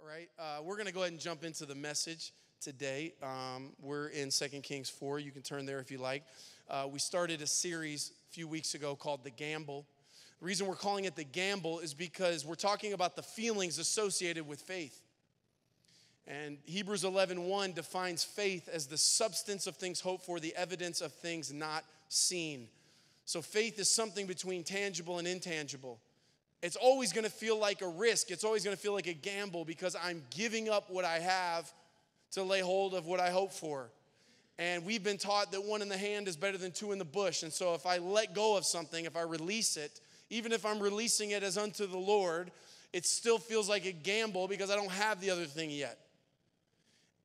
right. We're going to go ahead and jump into the message today. We're in 2 Kings 4. You can turn there if you like. We started a series a few weeks ago called The Gamble. The reason we're calling it The Gamble is because we're talking about the feelings associated with faith. And Hebrews 11:1 defines faith as the substance of things hoped for, the evidence of things not seen. So faith is something between tangible and intangible. It's always going to feel like a risk. It's always going to feel like a gamble because I'm giving up what I have to lay hold of what I hope for. And we've been taught that one in the hand is better than two in the bush. And so if I let go of something, if I release it, even if I'm releasing it as unto the Lord, it still feels like a gamble because I don't have the other thing yet.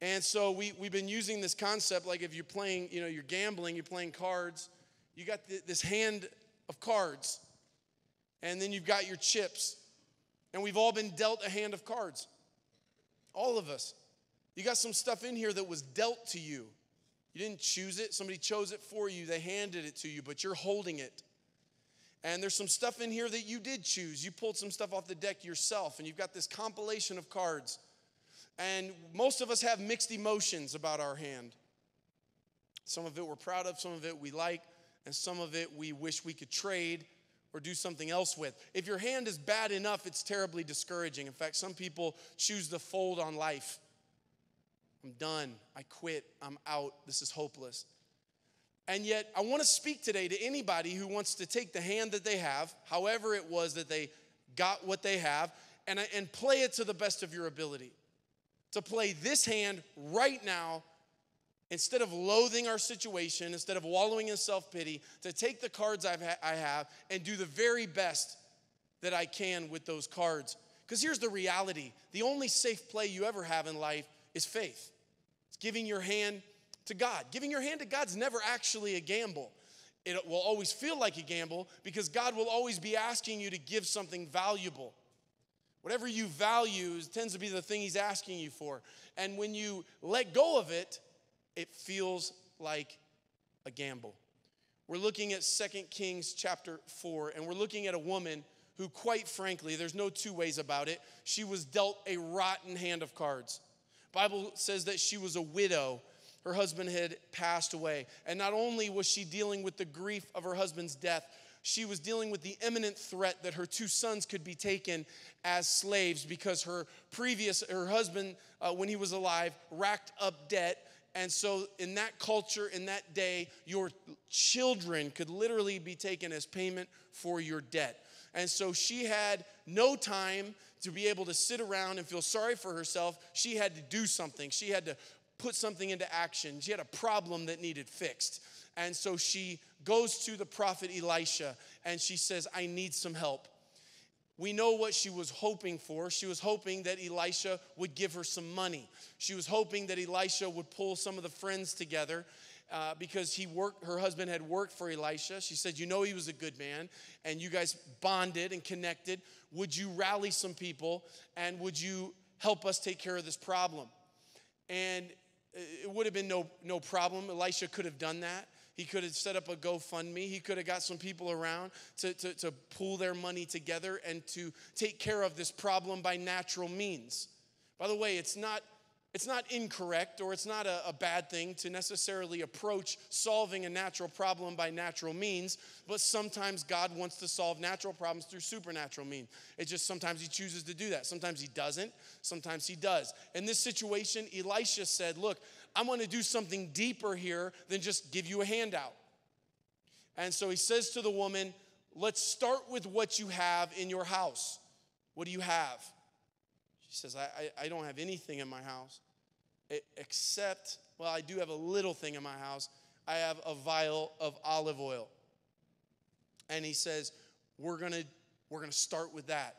And so we've been using this concept, like if you're playing, you're gambling, you're playing cards, you got this hand of cards, and then you've got your chips. And we've all been dealt a hand of cards. All of us. You got some stuff in here that was dealt to you. You didn't choose it. Somebody chose it for you. They handed it to you, but you're holding it. And there's some stuff in here that you did choose. You pulled some stuff off the deck yourself, and you've got this compilation of cards. And most of us have mixed emotions about our hand. Some of it we're proud of, some of it we like, and some of it we wish we could trade or do something else with. If your hand is bad enough, it's terribly discouraging. In fact, some people choose to fold on life. I'm done. I quit. I'm out. This is hopeless. And yet, I want to speak today to anybody who wants to take the hand that they have, however it was that they got what they have, and play it to the best of your ability. To play this hand right now, instead of loathing our situation, instead of wallowing in self-pity, to take the cards I have and do the very best that I can with those cards. Because here's the reality. The only safe play you ever have in life is faith. It's giving your hand to God. Giving your hand to God's never actually a gamble. It will always feel like a gamble because God will always be asking you to give something valuable. Whatever you value tends to be the thing he's asking you for. And when you let go of it, it feels like a gamble. We're looking at 2 Kings chapter 4, and we're looking at a woman who, quite frankly, there's no two ways about it, she was dealt a rotten hand of cards. The Bible says that she was a widow. Her husband had passed away. And not only was she dealing with the grief of her husband's death, she was dealing with the imminent threat that her two sons could be taken as slaves because her husband, when he was alive, racked up debt. And so in that culture, in that day, your children could literally be taken as payment for your debt. And so she had no time to be able to sit around and feel sorry for herself. She had to do something. She had to put something into action. She had a problem that needed fixed. And so she goes to the prophet Elisha and she says, I need some help. We know what she was hoping for. She was hoping that Elisha would give her some money. She was hoping that Elisha would pull some of the friends together because her husband had worked for Elisha. She said, he was a good man and you guys bonded and connected. Would you rally some people and would you help us take care of this problem? And it would have been no problem. Elisha could have done that. He could have set up a GoFundMe. He could have got some people around to pool their money together and to take care of this problem by natural means. By the way, it's not incorrect or it's not a bad thing to necessarily approach solving a natural problem by natural means, but sometimes God wants to solve natural problems through supernatural means. It's just sometimes he chooses to do that. Sometimes he doesn't. Sometimes he does. In this situation, Elisha said, look, I'm going to do something deeper here than just give you a handout. And so he says to the woman, let's start with what you have in your house. What do you have? She says, I don't have anything in my house except, I do have a little thing in my house. I have a vial of olive oil. And he says, we're going to start with that.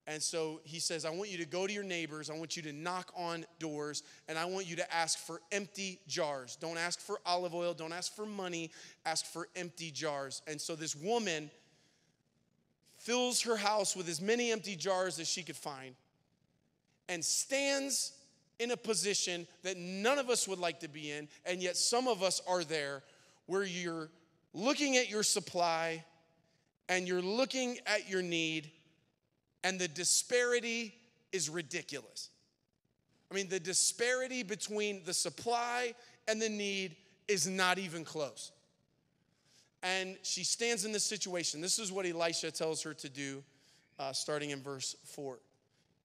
And so he says, I want you to go to your neighbors. I want you to knock on doors. And I want you to ask for empty jars. Don't ask for olive oil. Don't ask for money. Ask for empty jars. And so this woman fills her house with as many empty jars as she could find and stands in a position that none of us would like to be in. And yet some of us are there where you're looking at your supply and you're looking at your need. And the disparity is ridiculous. I mean, the disparity between the supply and the need is not even close. And she stands in this situation. This is what Elisha tells her to do, starting in verse 4.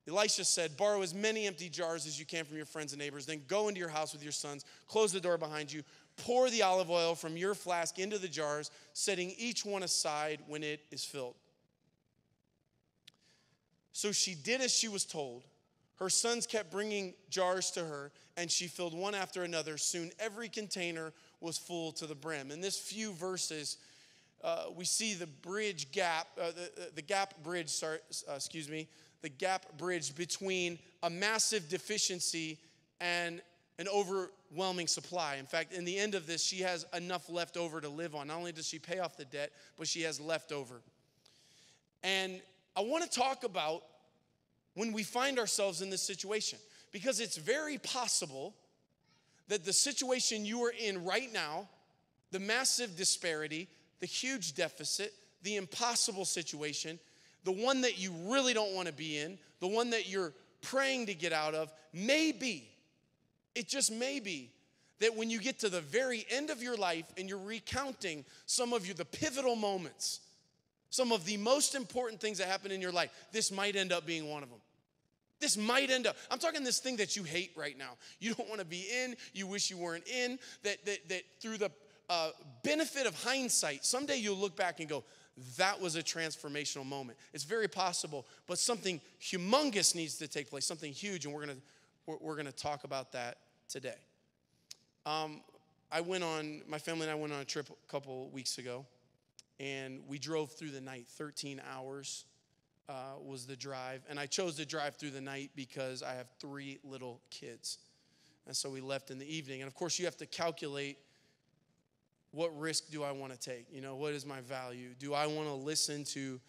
Elisha said, borrow as many empty jars as you can from your friends and neighbors, then go into your house with your sons, close the door behind you, pour the olive oil from your flask into the jars, setting each one aside when it is filled. So she did as she was told. Her sons kept bringing jars to her, and she filled one after another. Soon every container was full to the brim. In this few verses, we see the bridge gap, the gap bridge between a massive deficiency and an overwhelming supply. In fact, in the end of this, she has enough left over to live on. Not only does she pay off the debt, but she has leftover. And I want to talk about when we find ourselves in this situation, because it's very possible that the situation you are in right now, the massive disparity, the huge deficit, the impossible situation, the one that you really don't want to be in, the one that you're praying to get out of, it just may be, that when you get to the very end of your life and you're recounting some of the pivotal moments, some of the most important things that happen in your life, this might end up being one of them. This might end up, I'm talking this thing that you hate right now. You don't want to be in, you wish you weren't in, that through the benefit of hindsight, someday you'll look back and go, that was a transformational moment. It's very possible, but something humongous needs to take place, something huge, and we're gonna talk about that today. My family and I went on a trip a couple weeks ago, and we drove through the night. 13 hours was the drive, and I chose to drive through the night because I have 3 little kids, and so we left in the evening. And of course, you have to calculate, what risk do I want to take? You know, what is my value? Do I want to listen to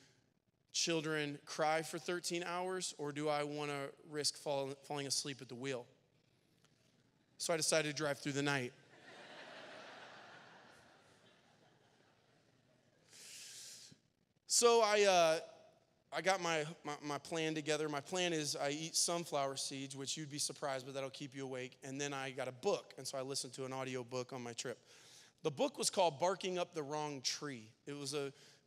children cry for 13 hours, or do I want to risk falling asleep at the wheel? So I decided to drive through the night. So I got my plan together. My plan is I eat sunflower seeds, which you'd be surprised, but that'll keep you awake. And then I got a book, and so I listened to an audio book on my trip. The book was called Barking Up the Wrong Tree. It was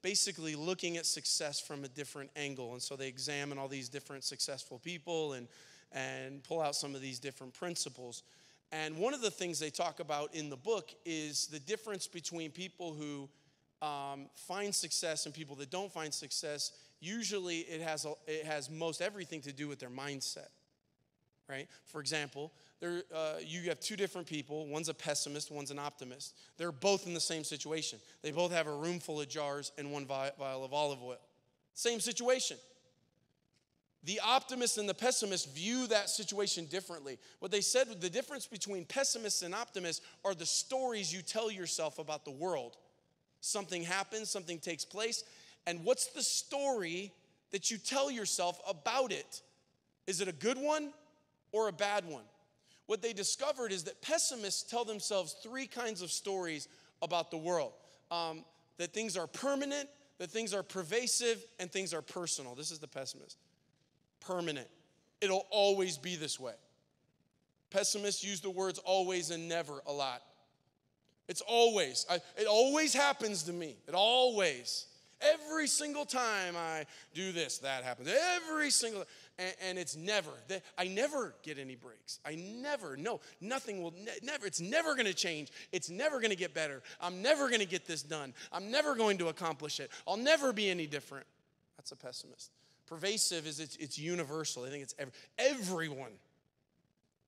basically looking at success from a different angle. And so they examine all these different successful people and pull out some of these different principles. And one of the things they talk about in the book is the difference between people who find success and people that don't find success. Usually it has most everything to do with their mindset, right? For example, you have 2 different people. One's a pessimist, one's an optimist. They're both in the same situation. They both have a room full of jars and 1 vial of olive oil. Same situation. The optimist and the pessimist view that situation differently. What they said, the difference between pessimists and optimists are the stories you tell yourself about the world. Something happens, something takes place, and what's the story that you tell yourself about it? Is it a good one or a bad one? What they discovered is that pessimists tell themselves 3 kinds of stories about the world. That things are permanent, that things are pervasive, and things are personal. This is the pessimist. Permanent. It'll always be this way. Pessimists use the words always and never a lot. It's always. It always happens to me. It always. Every single time I do this, that happens. Every single, and it's never. I never get any breaks. Nothing will never. It's never going to change. It's never going to get better. I'm never going to get this done. I'm never going to accomplish it. I'll never be any different. That's a pessimist. Pervasive is it's universal. I think it's everyone.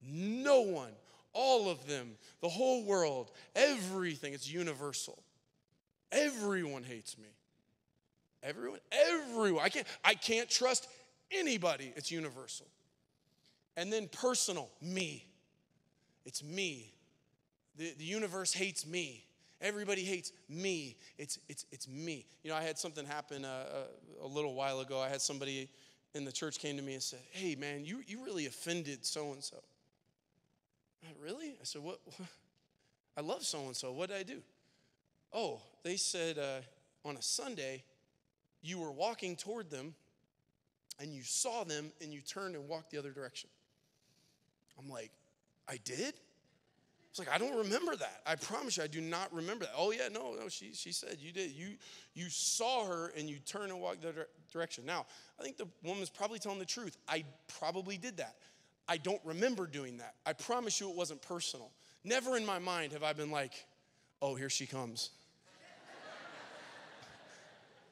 No one. All of them. The whole world. Everything. It's universal. Everyone hates me. Everyone. I can't trust anybody. It's universal. And then personal. Me. It's me. The universe hates me. Everybody hates me. It's me. You know, I had something happen a little while ago. I had somebody in the church came to me and said, "Hey, man, you really offended so-and-so." Really? I said, what? I love so-and-so. What did I do? Oh, they said on a Sunday, you were walking toward them, and you saw them, and you turned and walked the other direction. I'm like, I did? It's like, I don't remember that. I promise you, I do not remember that. Oh, yeah, no, she said you did. You saw her and you turned and walked the direction. Now, I think the woman's probably telling the truth. I probably did that. I don't remember doing that. I promise you it wasn't personal. Never in my mind have I been like, oh, here she comes.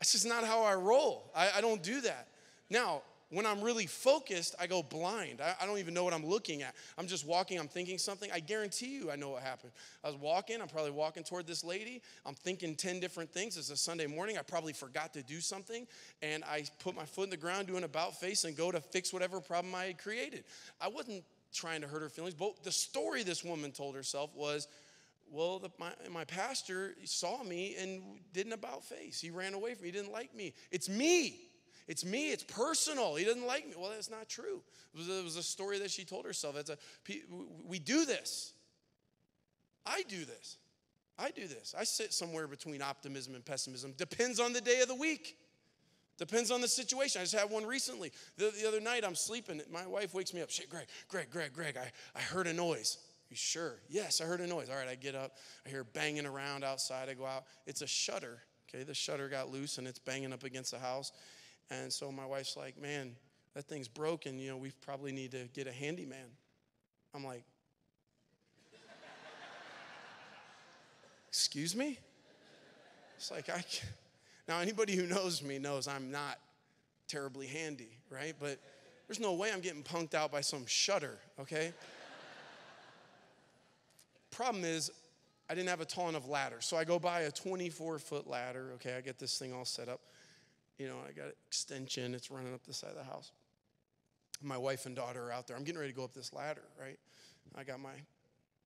That's just not how I roll. I don't do that. Now, when I'm really focused, I go blind. I don't even know what I'm looking at. I'm just walking, I'm thinking something. I guarantee you I know what happened. I was walking, I'm probably walking toward this lady. I'm thinking 10 different things. It's a Sunday morning. I probably forgot to do something. And I put my foot in the ground, do an about face, and go to fix whatever problem I had created. I wasn't trying to hurt her feelings. But the story this woman told herself was, well, my pastor saw me and did an about face. He ran away from me. He didn't like me. It's me. It's me. It's personal. He doesn't like me. Well, that's not true. It was a story that she told herself. We do this. I do this. I sit somewhere between optimism and pessimism. Depends on the day of the week. Depends on the situation. I just had one recently. The other night I'm sleeping. My wife wakes me up. Shit, Greg, I heard a noise. You sure? Yes, I heard a noise. All right, I get up. I hear banging around outside. I go out. It's a shutter. Okay, the shutter got loose and it's banging up against the house. And so my wife's like, man, that thing's broken. You know, we probably need to get a handyman. I'm like, excuse me? It's like, now anybody who knows me knows I'm not terribly handy, right? But there's no way I'm getting punked out by some shutter, okay? Problem is, I didn't have a tall enough ladder. So I go buy a 24-foot ladder, okay? I get this thing all set up. You know, I got an extension. It's running up the side of the house. My wife and daughter are out there. I'm getting ready to go up this ladder, right? I got my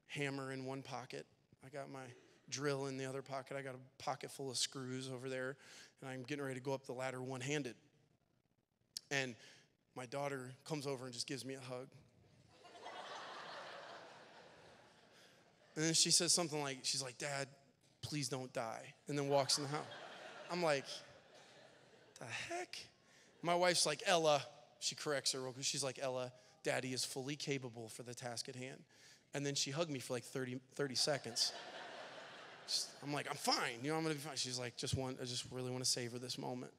hammer in one pocket. I got my drill in the other pocket. I got a pocket full of screws over there. And I'm getting ready to go up the ladder one-handed. And my daughter comes over and just gives me a hug. And then she says something like, she's like, Dad, please don't die. And then walks in the house. I'm like, the heck? My wife's like, Ella, she corrects her real quick. She's like, Ella, Daddy is fully capable for the task at hand. And then she hugged me for like 30 seconds. I'm like, I'm fine. You know, I'm going to be fine. She's like, I just really want to savor this moment.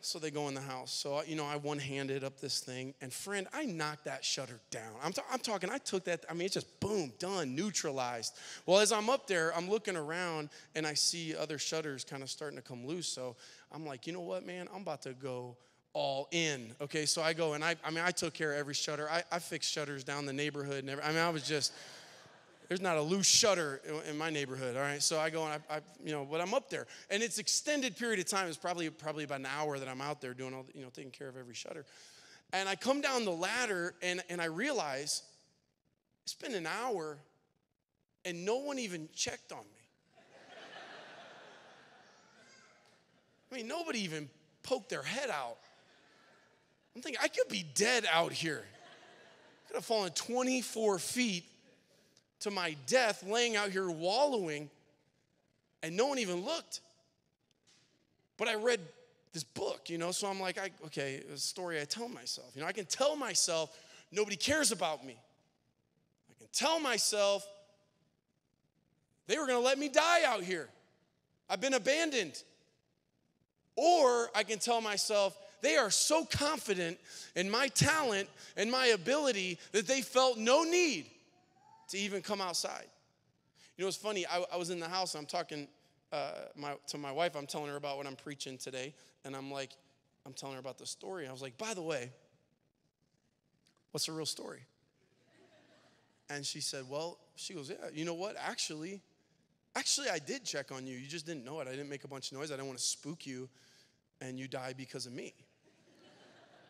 So they go in the house. So, you know, I one-handed up this thing. And friend, I knocked that shutter down. I'm talking, I took that, I mean, it's just boom, done, neutralized. Well, as I'm up there, I'm looking around and I see other shutters kind of starting to come loose. So I'm like, you know what, man? I'm about to go all in. Okay, so I go and I took care of every shutter. I fixed shutters down the neighborhood. I was just, there's not a loose shutter in my neighborhood, all right? So I go and but I'm up there. And it's extended period of time. It's probably about an hour that I'm out there doing all, taking care of every shutter. And I come down the ladder and I realize it's been an hour and no one even checked on me. I mean, nobody even poked their head out. I'm thinking, I could be dead out here. I could have fallen 24 feet to my death, laying out here wallowing, and no one even looked. But I read this book, so I'm like, okay, a story I tell myself. I can tell myself nobody cares about me. I can tell myself they were going to let me die out here. I've been abandoned. Or I can tell myself they are so confident in my talent and my ability that they felt no need to even come outside. It's funny. I was in the house. And I'm talking to my wife. I'm telling her about what I'm preaching today. And I'm telling her about the story. I was like, by the way, what's the real story? And she said, she goes, yeah, you know what? Actually, I did check on you. You just didn't know it. I didn't make a bunch of noise. I didn't want to spook you and you die because of me.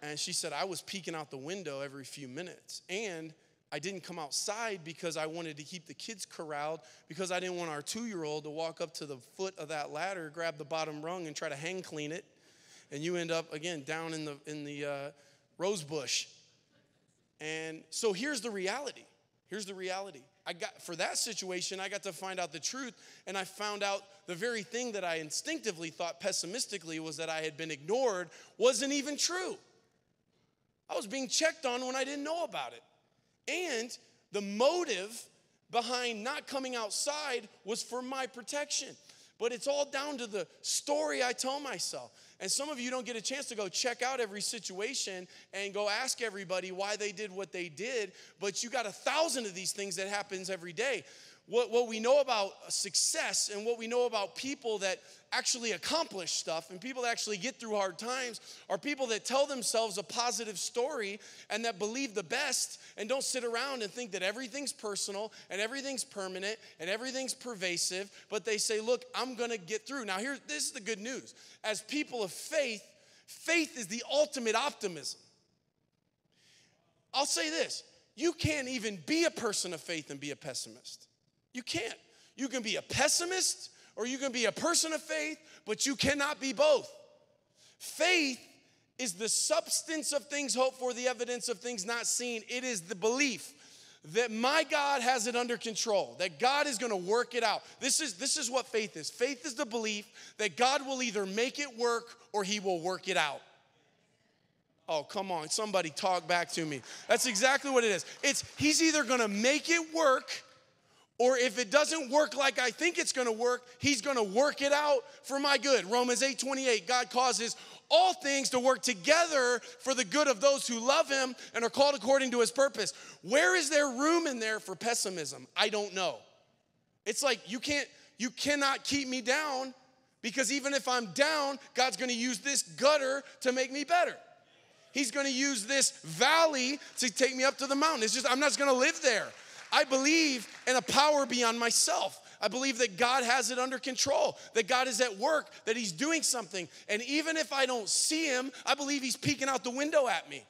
And she said, I was peeking out the window every few minutes. And I didn't come outside because I wanted to keep the kids corralled, because I didn't want our 2-year-old to walk up to the foot of that ladder, grab the bottom rung, and try to hang clean it. And you end up, again, down in the rose bush. And so here's the reality. For that situation, I got to find out the truth, and I found out the very thing that I instinctively thought pessimistically was that I had been ignored wasn't even true. I was being checked on when I didn't know about it. And the motive behind not coming outside was for my protection. But it's all down to the story I tell myself. And some of you don't get a chance to go check out every situation and go ask everybody why they did what they did, but you got 1,000 of these things that happens every day. What we know about success and what we know about people that actually accomplish stuff and people that actually get through hard times are people that tell themselves a positive story and that believe the best and don't sit around and think that everything's personal and everything's permanent and everything's pervasive, but they say, look, I'm going to get through. Now, this is the good news. As people of faith, faith is the ultimate optimism. I'll say this. You can't even be a person of faith and be a pessimist. You can't. You can be a pessimist or you can be a person of faith, but you cannot be both. Faith is the substance of things hoped for, the evidence of things not seen. It is the belief that my God has it under control, that God is going to work it out. This is what faith is. Faith is the belief that God will either make it work or he will work it out. Oh, come on. Somebody talk back to me. That's exactly what it is. He's either going to make it work, or if it doesn't work like I think it's going to work, he's going to work it out for my good. Romans 8:28, God causes all things to work together for the good of those who love him and are called according to his purpose. Where is there room in there for pessimism? I don't know. It's like you cannot keep me down, because even if I'm down, God's going to use this gutter to make me better. He's going to use this valley to take me up to the mountain. I'm not just going to live there. I believe in a power beyond myself. I believe that God has it under control, that God is at work, that he's doing something. And even if I don't see him, I believe he's peeking out the window at me.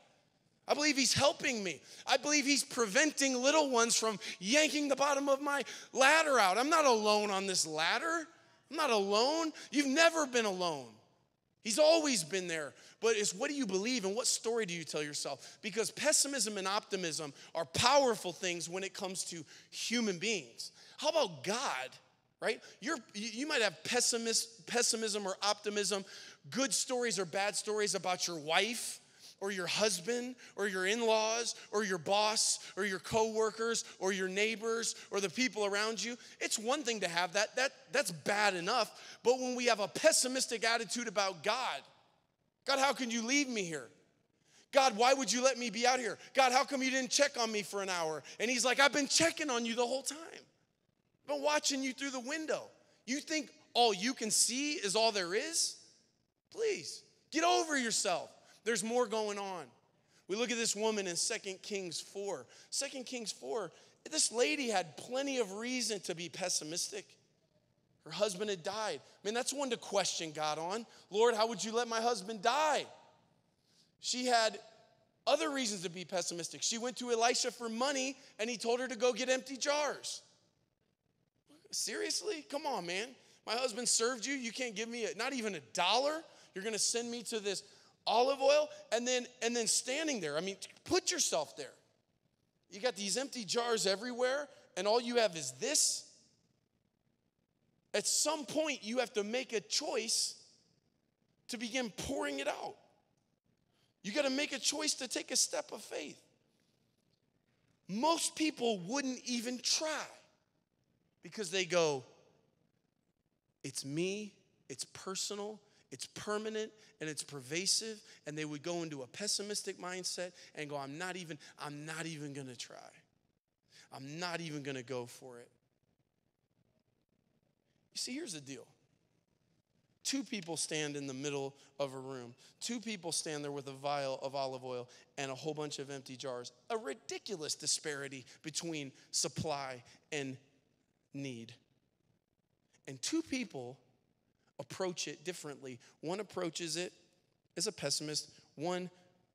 I believe he's helping me. I believe he's preventing little ones from yanking the bottom of my ladder out. I'm not alone on this ladder. I'm not alone. You've never been alone. He's always been there. But it's what do you believe and what story do you tell yourself? Because pessimism and optimism are powerful things when it comes to human beings. How about God, right? You might have pessimism or optimism, good stories or bad stories about your wife or your husband or your in-laws or your boss or your coworkers or your neighbors or the people around you. It's one thing to have that. That's bad enough. But when we have a pessimistic attitude about God, how can you leave me here? God, why would you let me be out here? God, how come you didn't check on me for an hour? And he's like, I've been checking on you the whole time. I've been watching you through the window. You think all you can see is all there is? Please, get over yourself. There's more going on. We look at this woman in 2 Kings 4. 2 Kings 4, this lady had plenty of reason to be pessimistic. Her husband had died. I mean, that's one to question God on. Lord, how would you let my husband die? She had other reasons to be pessimistic. She went to Elisha for money, and he told her to go get empty jars. Seriously? Come on, man. My husband served you. You can't give me not even $1. You're going to send me to this olive oil? And then standing there. I mean, put yourself there. You got these empty jars everywhere, and all you have is this. At some point, you have to make a choice to begin pouring it out. You got to make a choice to take a step of faith. Most people wouldn't even try because they go, it's me, it's personal, it's permanent, and it's pervasive, and they would go into a pessimistic mindset and go, I'm not even going to try. I'm not even going to go for it. You see, here's the deal. Two people stand in the middle of a room. Two people stand there with a vial of olive oil and a whole bunch of empty jars. A ridiculous disparity between supply and need. And two people approach it differently. One approaches it as a pessimist, one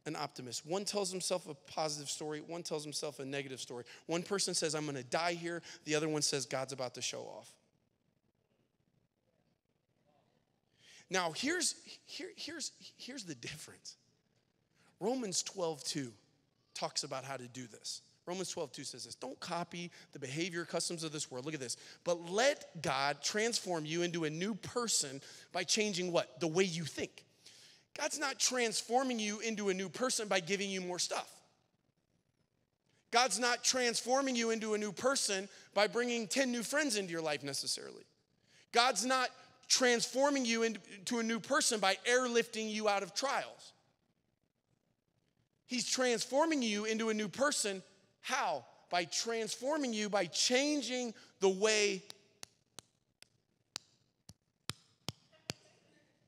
an optimist. One tells himself a positive story, one tells himself a negative story. One person says, I'm going to die here. The other one says, God's about to show off. Now, here's the difference. Romans 12:2 talks about how to do this. Romans 12:2 says this, don't copy the behavior, customs of this world. Look at this. But let God transform you into a new person by changing what? The way you think. God's not transforming you into a new person by giving you more stuff. God's not transforming you into a new person by bringing 10 new friends into your life necessarily. God's not transforming you into a new person by airlifting you out of trials. He's transforming you into a new person. How? By transforming you, by changing the way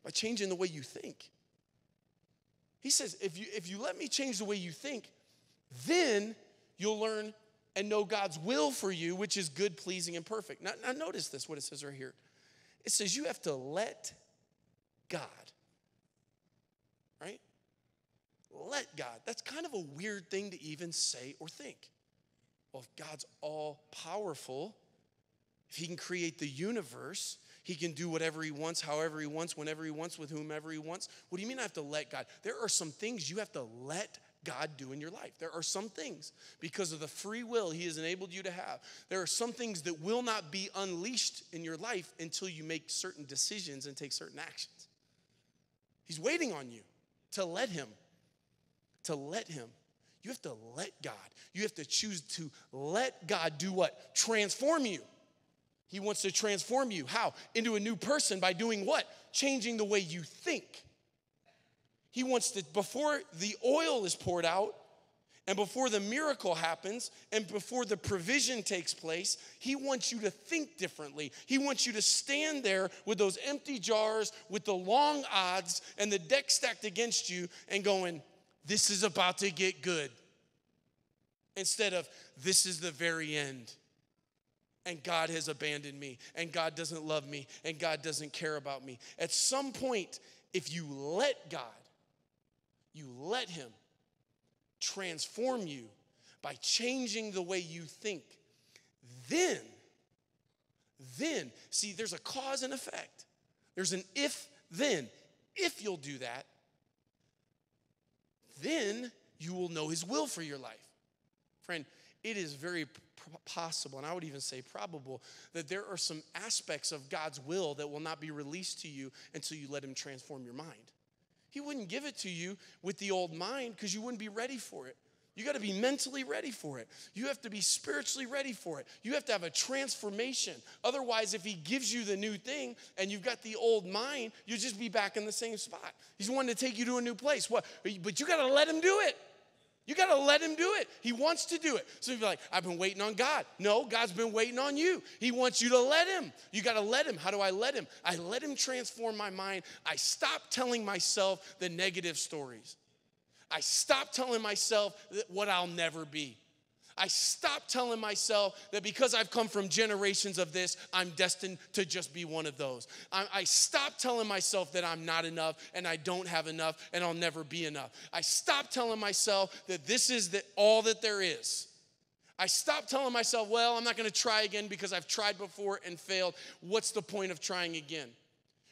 you think. He says, if you let me change the way you think, then you'll learn and know God's will for you, which is good, pleasing, and perfect. Now notice this, what it says right here. It says you have to let God, right? Let God. That's kind of a weird thing to even say or think. Well, if God's all powerful, if he can create the universe, he can do whatever he wants, however he wants, whenever he wants, with whomever he wants. What do you mean I have to let God? There are some things you have to let God do in your life. There are some things, because of the free will he has enabled you to have, there are some things that will not be unleashed in your life until you make certain decisions and take certain actions. He's waiting on you to let him. To let him. You have to let God. You have to choose to let God do what? Transform you. He wants to transform you. How? Into a new person by doing what? Changing the way you think. He wants to, before the oil is poured out, and before the miracle happens, and before the provision takes place, he wants you to think differently. He wants you to stand there with those empty jars, with the long odds, and the deck stacked against you, and going, this is about to get good. Instead of, this is the very end. And God has abandoned me, and God doesn't love me, and God doesn't care about me. At some point, if you let God, you let him transform you by changing the way you think, then, see, there's a cause and effect. There's an if-then. If you'll do that, then you will know his will for your life. Friend, it is very possible, and I would even say probable, that there are some aspects of God's will that will not be released to you until you let him transform your mind. He wouldn't give it to you with the old mind because you wouldn't be ready for it. You got to be mentally ready for it. You have to be spiritually ready for it. You have to have a transformation. Otherwise, if he gives you the new thing and you've got the old mind, you'll just be back in the same spot. He's wanting to take you to a new place. What? But you got to let him do it. You got to let him do it. He wants to do it. So you'd be like, I've been waiting on God. No, God's been waiting on you. He wants you to let him. You got to let him. How do I let him? I let him transform my mind. I stop telling myself the negative stories. I stop telling myself what I'll never be. I stop telling myself that because I've come from generations of this, I'm destined to just be one of those. I stop telling myself that I'm not enough and I don't have enough and I'll never be enough. I stop telling myself that this is all that there is. I stop telling myself, well, I'm not going to try again because I've tried before and failed. What's the point of trying again?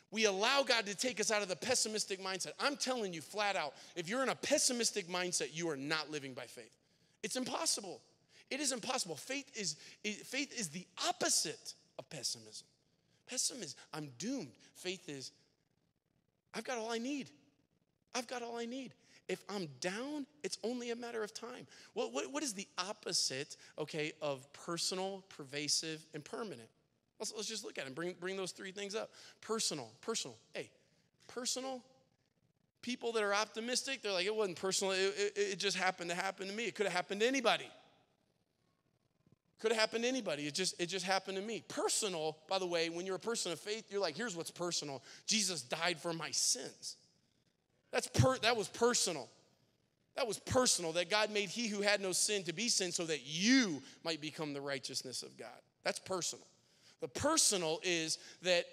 We allow God to take us out of the pessimistic mindset. I'm telling you flat out, if you're in a pessimistic mindset, you are not living by faith. It's impossible. It is impossible. Faith is the opposite of pessimism. Pessimism, I'm doomed. Faith is, I've got all I need. I've got all I need. If I'm down, it's only a matter of time. Well, what is the opposite, okay, of personal, pervasive, and permanent? Let's just look at it and bring those three things up. Personal. Hey, personal. People that are optimistic, they're like, it wasn't personal. It just happened to happen to me. It could have happened to anybody. Could have happened to anybody. It just happened to me. Personal, by the way, when you're a person of faith, you're like, here's what's personal. Jesus died for my sins. That was personal. That was personal, that God made he who had no sin to be sin so that you might become the righteousness of God. That's personal. The personal is that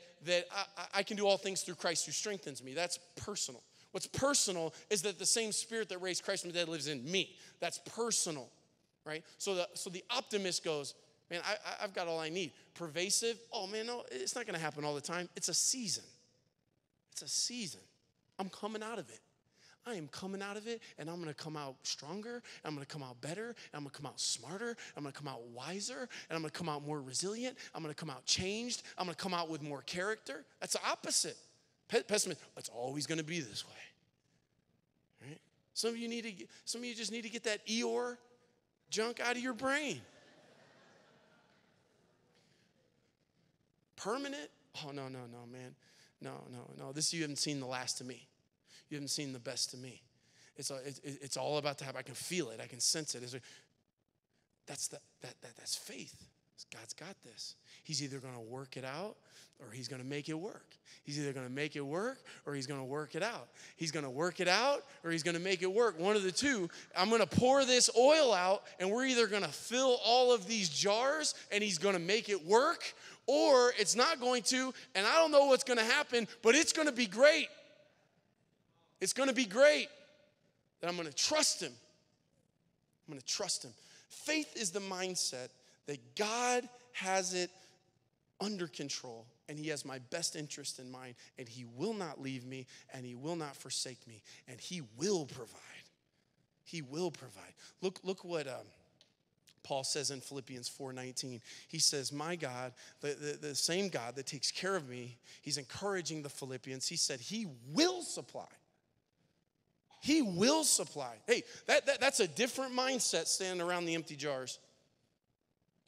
I can do all things through Christ who strengthens me. That's personal. What's personal is that the same spirit that raised Christ from the dead lives in me. That's personal, right? So the optimist goes, man, I've got all I need. Pervasive, oh man, no, it's not going to happen all the time. It's a season. It's a season. I'm coming out of it. I am coming out of it, and I'm going to come out stronger, and I'm going to come out better, and I'm going to come out smarter, I'm going to come out wiser, and I'm going to come out more resilient, I'm going to come out changed, I'm going to come out with more character. That's the opposite. Pessimist, it's always going to be this way. Some of you just need to get that Eeyore junk out of your brain. Permanent? Oh, no, man. No. This, you haven't seen the last of me. You haven't seen the best of me. It's all about to happen. I can feel it. I can sense it. That's faith. God's got this. He's either going to work it out or he's going to make it work. He's either going to make it work or he's going to work it out. He's going to work it out or he's going to make it work. One of the two. I'm going to pour this oil out, and we're either going to fill all of these jars and he's going to make it work, or it's not going to, and I don't know what's going to happen, but it's going to be great. It's going to be great. And I'm going to trust him. I'm going to trust him. Faith is the mindset that God has it under control, and he has my best interest in mind, and he will not leave me, and he will not forsake me, and he will provide. He will provide. Look what Paul says in Philippians 4:19. He says, my God, the same God that takes care of me, he's encouraging the Philippians. He said, he will supply. He will supply. Hey, that's a different mindset standing around the empty jars.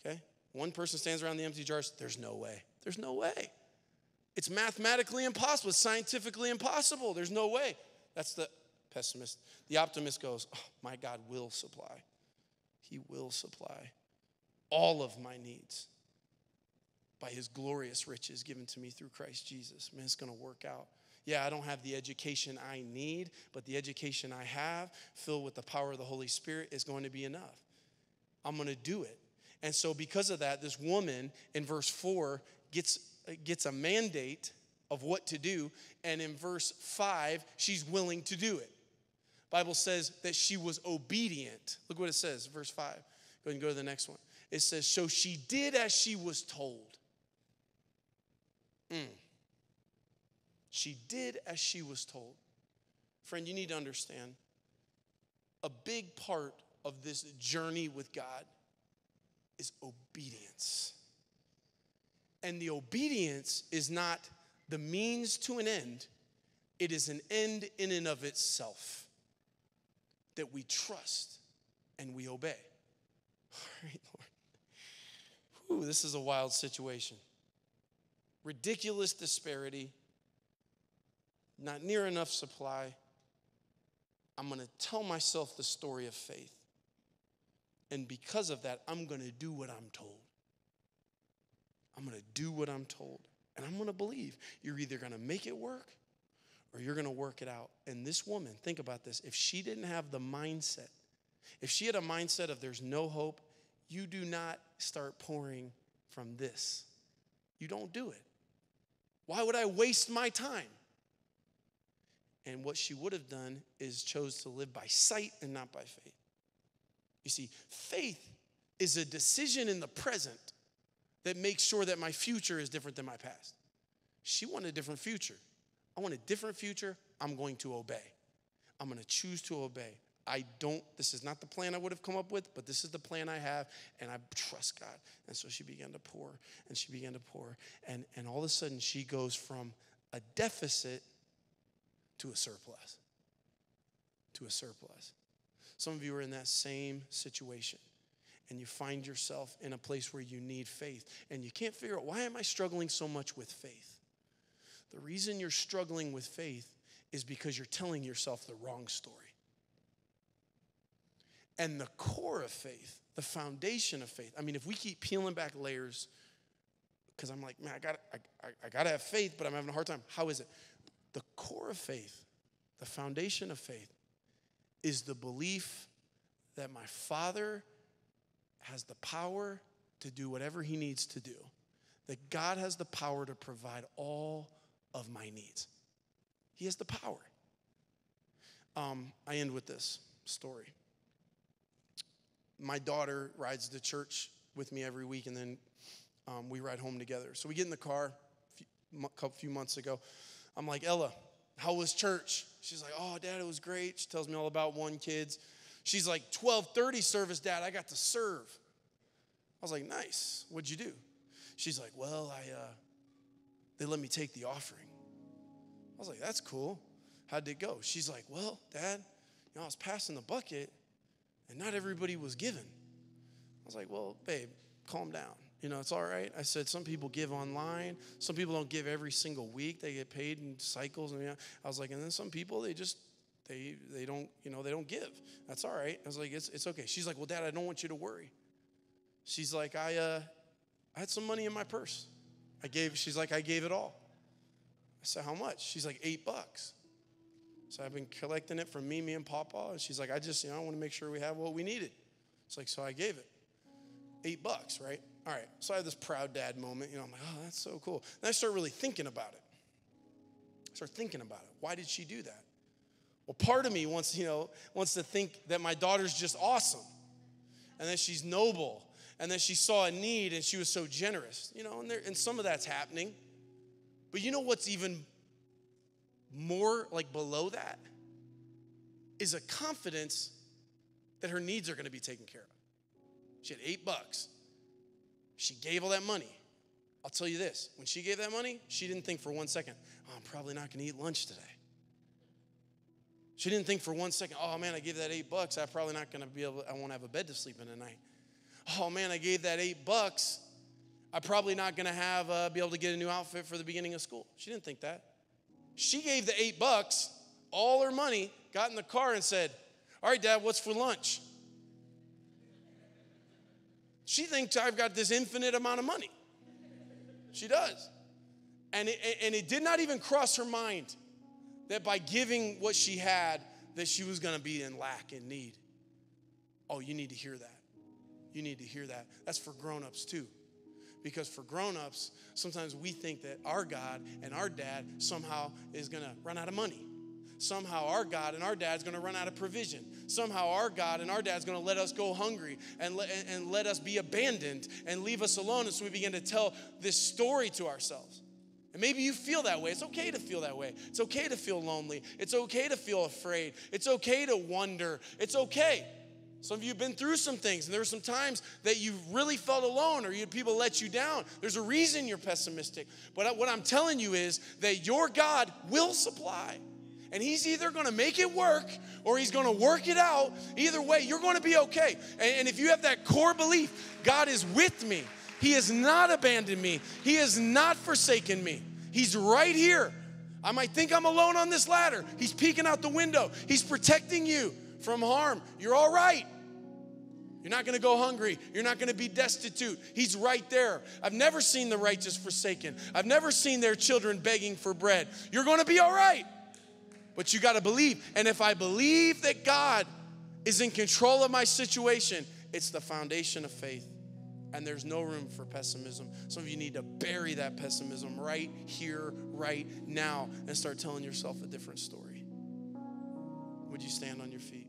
Okay? One person stands around the empty jars. There's no way. There's no way. It's mathematically impossible. It's scientifically impossible. There's no way. That's the pessimist. The optimist goes, oh, my God will supply. He will supply all of my needs by his glorious riches given to me through Christ Jesus. Man, it's going to work out. Yeah, I don't have the education I need, but the education I have, filled with the power of the Holy Spirit, is going to be enough. I'm going to do it. And so because of that, this woman in verse 4 gets a mandate of what to do, and in verse 5, she's willing to do it. Bible says that she was obedient. Look what it says, verse 5. Go ahead and go to the next one. It says, so she did as she was told. She did as she was told. Friend, you need to understand, a big part of this journey with God is obedience. And the obedience is not the means to an end. It is an end in and of itself, that we trust and we obey. All right, Lord. Ooh, this is a wild situation. Ridiculous disparity. Not near enough supply. I'm going to tell myself the story of faith. And because of that, I'm going to do what I'm told. I'm going to do what I'm told. And I'm going to believe you're either going to make it work or you're going to work it out. And this woman, think about this. If she didn't have the mindset, if she had a mindset of there's no hope, you do not start pouring from this. You don't do it. Why would I waste my time? And what she would have done is chose to live by sight and not by faith. You see, faith is a decision in the present that makes sure that my future is different than my past. She wanted a different future. I want a different future. I'm going to obey. I'm going to choose to obey. This is not the plan I would have come up with, but this is the plan I have, and I trust God. And so she began to pour, and she began to pour. And all of a sudden, she goes from a deficit to a surplus. To a surplus. Some of you are in that same situation, and you find yourself in a place where you need faith, and you can't figure out, why am I struggling so much with faith? The reason you're struggling with faith is because you're telling yourself the wrong story. And the core of faith, the foundation of faith, I mean, if we keep peeling back layers, because I'm like, man, I got to have faith, but I'm having a hard time. How is it? The core of faith, the foundation of faith, is the belief that my Father has the power to do whatever he needs to do. That God has the power to provide all of my needs. He has the power. I end with this story. My daughter rides to church with me every week, and then we ride home together. So we get in the car a few months ago. I'm like, Ella, how was church? She's like, oh, Dad, it was great. She tells me all about one kids. She's like, 12:30 service, Dad, I got to serve. I was like, nice. What'd you do? She's like, well, they let me take the offering. I was like, that's cool. How'd it go? She's like, well, Dad, I was passing the bucket and not everybody was giving. I was like, well, babe, calm down. It's all right. I said, some people give online. Some people don't give every single week. They get paid in cycles. And I was like, and then some people, they don't, they don't give. That's all right. I was like, it's okay. She's like, well, Dad, I don't want you to worry. She's like, I had some money in my purse. She's like, I gave it all. I said, how much? She's like, $8. So I've been collecting it from me and Papa. And she's like, I want to make sure we have what we needed. It's like, so I gave it. $8, right? All right. So I had this proud dad moment. I'm like, oh, that's so cool. Then I start really thinking about it. Why did she do that? Well, part of me wants to think that my daughter's just awesome and that she's noble and that she saw a need and she was so generous, and some of that's happening. But you know what's even more like below that is a confidence that her needs are going to be taken care of. She had $8. She gave all that money. I'll tell you this, when she gave that money, she didn't think for 1 second, oh, I'm probably not going to eat lunch today. She didn't think for 1 second, oh man, I gave that $8. I'm probably not going to I won't have a bed to sleep in tonight. Oh man, I gave that $8. I'm probably not going to be able to get a new outfit for the beginning of school. She didn't think that. She gave the $8, all her money, got in the car and said, all right, Dad, what's for lunch? She thinks I've got this infinite amount of money. She does. And it did not even cross her mind that by giving what she had, that she was going to be in lack and need. Oh, you need to hear that. You need to hear that. That's for grown-ups too. Because for grown-ups, sometimes we think that our God and our dad somehow is going to run out of money. Somehow our God and our dad's going to run out of provision. Somehow our God and our dad's going to let us go hungry and let us be abandoned and leave us alone. And so we begin to tell this story to ourselves. And maybe you feel that way. It's okay to feel that way. It's okay to feel lonely. It's okay to feel afraid. It's okay to wonder. It's okay. Some of you have been through some things, and there were some times that you really felt alone or people let you down. There's a reason you're pessimistic. But what I'm telling you is that your God will supply. And he's either going to make it work or he's going to work it out. Either way, you're going to be okay. And if you have that core belief, God is with me. He has not abandoned me. He has not forsaken me. He's right here. I might think I'm alone on this ladder. He's peeking out the window. He's protecting you from harm. You're all right. You're not going to go hungry. You're not going to be destitute. He's right there. I've never seen the righteous forsaken. I've never seen their children begging for bread. You're going to be all right. But you got to believe. And if I believe that God is in control of my situation, it's the foundation of faith. And there's no room for pessimism. Some of you need to bury that pessimism right here, right now, and start telling yourself a different story. Would you stand on your feet?